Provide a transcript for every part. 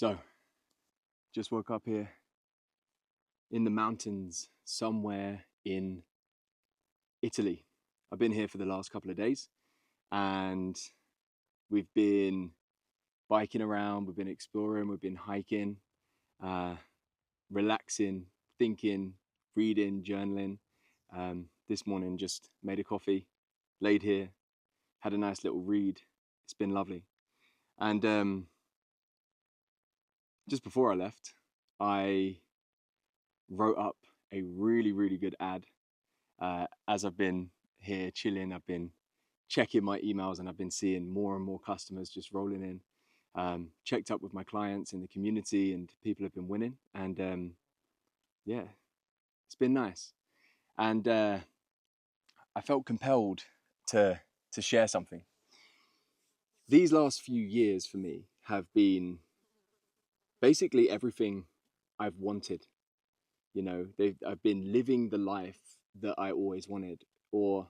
So, just woke up here in the mountains somewhere in Italy. I've been here for the last couple of days and we've been biking around, we've been exploring, we've been hiking, relaxing, thinking, reading, journaling. This morning just made a coffee, laid here, had a nice little read. It's been lovely. And just before I left, I wrote up a really good ad. As I've been here chilling, I've been checking my emails and I've been seeing more and more customers just rolling in. Checked up with my clients in the community and people have been winning. And yeah, it's been nice. And I felt compelled to share something. These last few years for me have been basically everything I've wanted. You know, I've been living the life that I always wanted. Or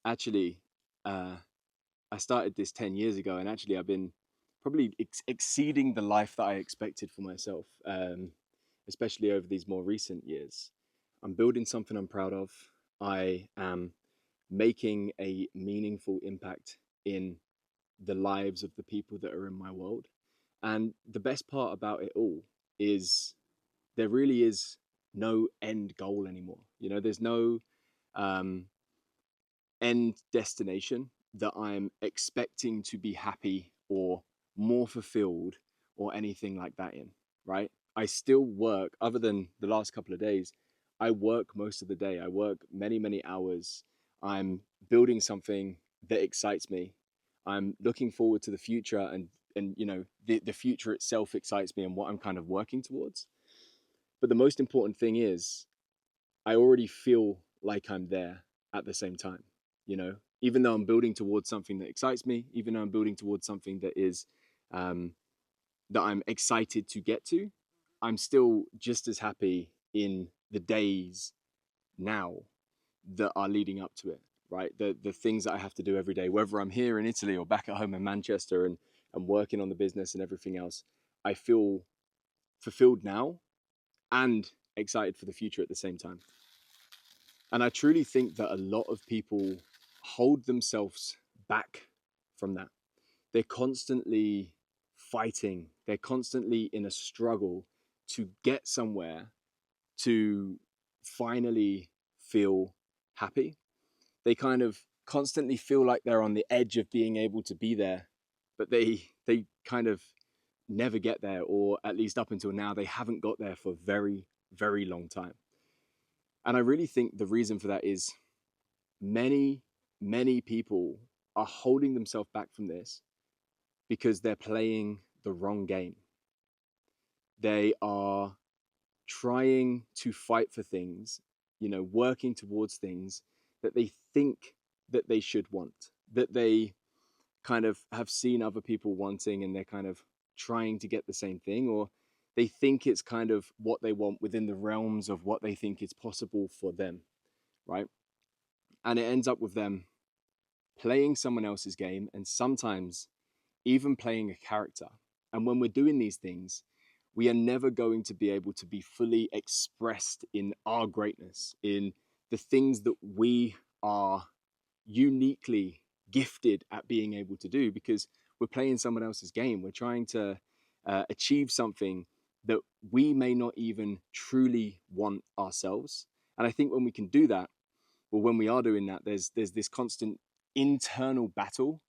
actually, I started this 10 years ago, and actually I've been probably exceeding the life that I expected for myself, especially over these more recent years. I'm building something I'm proud of. I am making a meaningful impact in the lives of the people that are in my world. And the best part about it all is there really is no end goal anymore. You know, there's no um, end destination that I'm expecting to be happy or more fulfilled or anything like that in, right? I still work, other than the last couple of days, I work most of the day. I work many hours. I'm building something that excites me. I'm looking forward to the future, and you know, the future itself excites me and what I'm kind of working towards. But the most important thing is I already feel like I'm there at the same time. You know, even though I'm building towards something that excites me, even though I'm building towards something that is um, that I'm excited to get to, I'm still just as happy in the days now that are leading up to it. Right, the things that I have to do every day, whether I'm here in Italy or back at home in Manchester, and working on the business and everything else, I feel fulfilled now and excited for the future at the same time. And I truly think that a lot of people hold themselves back from that. They're constantly fighting, they're constantly in a struggle to get somewhere to finally feel happy. They kind of constantly feel like they're on the edge of being able to be there, but they kind of never get there, or at least up until now, they haven't got there for a very long time. And I really think the reason for that is many people are holding themselves back from this because they're playing the wrong game. They are trying to fight for things, you know, working towards things that they think that they should want, that they kind of have seen other people wanting, and they're kind of trying to get the same thing, or they think it's kind of what they want within the realms of what they think is possible for them, right? And it ends up with them playing someone else's game, and sometimes even playing a character. And when we're doing these things, we are never going to be able to be fully expressed in our greatness, in the things that we are uniquely gifted at being able to do, because we're playing someone else's game. We're trying to achieve something that we may not even truly want ourselves. And I think when we can do that, well, when we are doing that, there's this constant internal battle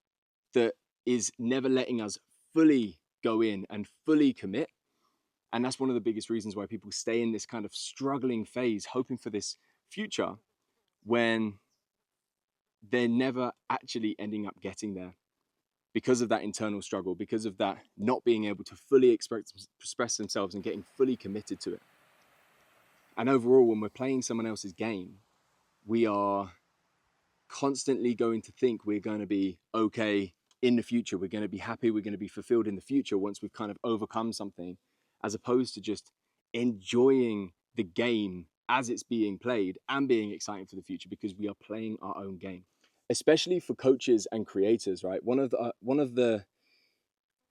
that is never letting us fully go in and fully commit. And that's one of the biggest reasons why people stay in this kind of struggling phase, hoping for this future, when they're never actually ending up getting there because of that internal struggle, because of that not being able to fully express themselves and getting fully committed to it. And overall, when we're playing someone else's game, we are constantly going to think we're going to be okay in the future. We're going to be happy. We're going to be fulfilled in the future once we've kind of overcome something, as opposed to just enjoying the game as it's being played and being excited for the future, because we are playing our own game. Especially for coaches and creators, right? One of the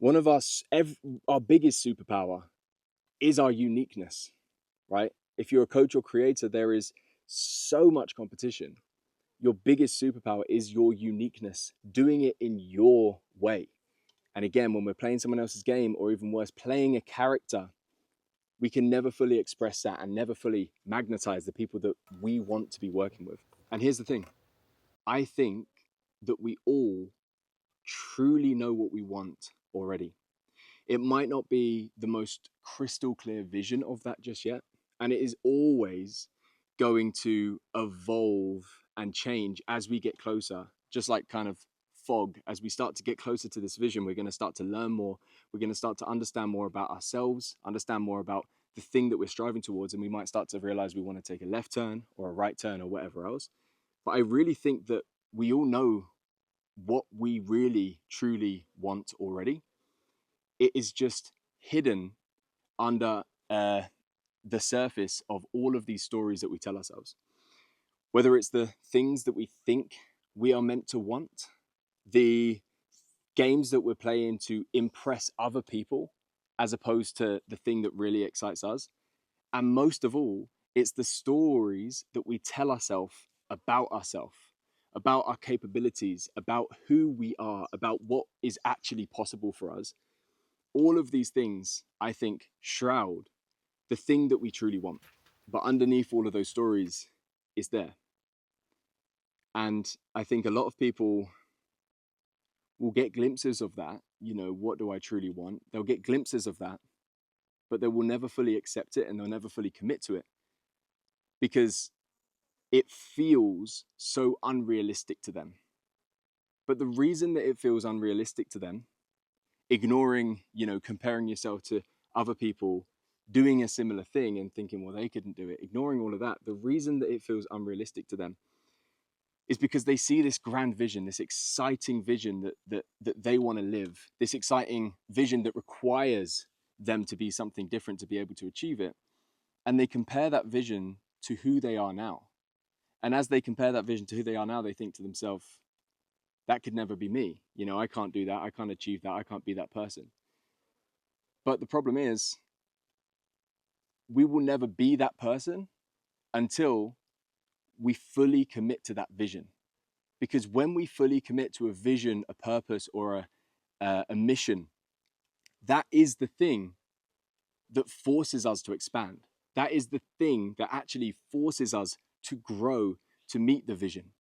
One of our biggest superpower is our uniqueness, right? If you're a coach or creator, there is so much competition. Your biggest superpower is your uniqueness, doing it in your way. And again, when we're playing someone else's game, or even worse, playing a character, we can never fully express that and never fully magnetize the people that we want to be working with. And here's the thing, I think that we all truly know what we want already. It might not be the most crystal clear vision of that just yet. And it is always going to evolve and change as we get closer, just like kind of fog. As we start to get closer to this vision, we're going to start to learn more. We're going to start to understand more about ourselves, understand more about the thing that we're striving towards. And we might start to realize we want to take a left turn or a right turn or whatever else. But I really think that we all know what we really, truly want already. It is just hidden under the surface of all of these stories that we tell ourselves. Whether it's the things that we think we are meant to want, the games that we're playing to impress other people, as opposed to the thing that really excites us. And most of all, it's the stories that we tell ourselves, about our capabilities, about who we are, about what is actually possible for us. All of these things, I think, shroud the thing that we truly want. But underneath all of those stories is there. And I think a lot of people will get glimpses of that. You know, what do I truly want? They'll get glimpses of that, but they will never fully accept it and they'll never fully commit to it because it feels so unrealistic to them. But the reason that it feels unrealistic to them, ignoring, comparing yourself to other people doing a similar thing and thinking, well, they couldn't do it, ignoring all of that, the reason that it feels unrealistic to them is because they see this grand vision, this exciting vision that they want to live, this exciting vision that requires them to be something different to be able to achieve it. And they compare that vision to who they are now. And as they compare that vision to who they are now, they think to themselves, that could never be me. I can't do that. I can't achieve that. I can't be that person. But the problem is, we will never be that person until we fully commit to that vision. Because when we fully commit to a vision, a purpose, or a mission, that is the thing that forces us to expand. That is the thing that actually forces us to grow, to meet the vision.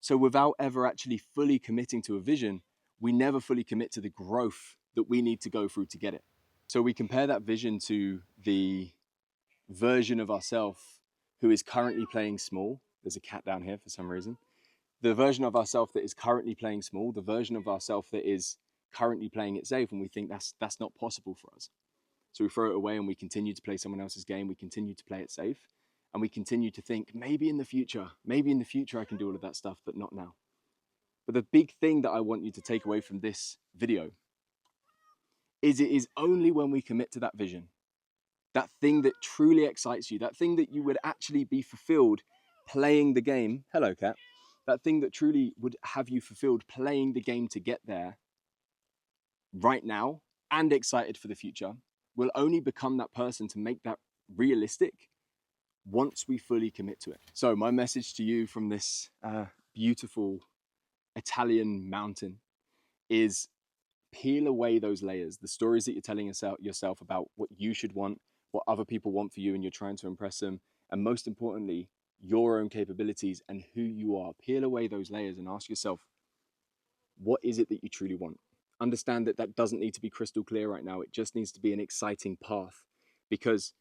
So without ever actually fully committing to a vision, we never fully commit to the growth that we need to go through to get it. So we compare that vision to the version of ourselves who is currently playing small. There's a cat down here for some reason. The version of ourselves that is currently playing small, the version of ourselves that is currently playing it safe, and we think that's not possible for us. So we throw it away and we continue to play someone else's game. We continue to play it safe. And we continue to think, maybe in the future I can do all of that stuff, but not now. But the big thing that I want you to take away from this video is it is only when we commit to that vision, that thing that truly excites you, that thing that you would actually be fulfilled playing the game. Hello, cat. That thing that truly would have you fulfilled playing the game to get there right now and excited for the future, will only become that person to make that realistic once we fully commit to it. So my message to you from this beautiful Italian mountain is peel away those layers, the stories that you're telling yourself about what you should want, what other people want for you, and you're trying to impress them. And most importantly, your own capabilities and who you are. Peel away those layers and ask yourself, what is it that you truly want? Understand that that doesn't need to be crystal clear right now. It just needs to be an exciting path, because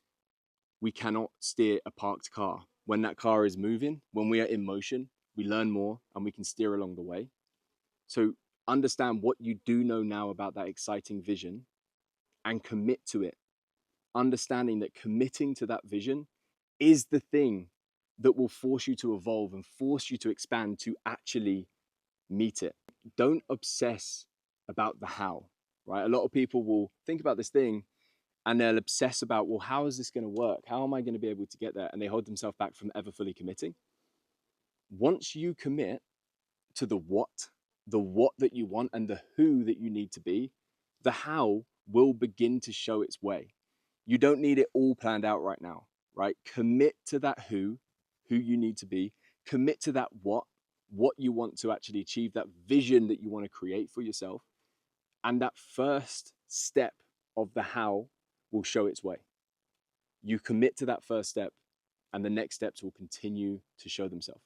we cannot steer a parked car. When that car is moving, when we are in motion, we learn more and we can steer along the way. So understand what you do know now about that exciting vision and commit to it. Understanding that committing to that vision is the thing that will force you to evolve and force you to expand to actually meet it. Don't obsess about the how, right? A lot of people will think about this thing and they'll obsess about, well, how is this going to work? How am I going to be able to get there? And they hold themselves back from ever fully committing. Once you commit to the what that you want and the who that you need to be, the how will begin to show its way. You don't need it all planned out right now, right? Commit to that who you need to be, commit to that what you want to actually achieve, that vision that you want to create for yourself. And that first step of the how will show its way. You commit to that first step, and the next steps will continue to show themselves.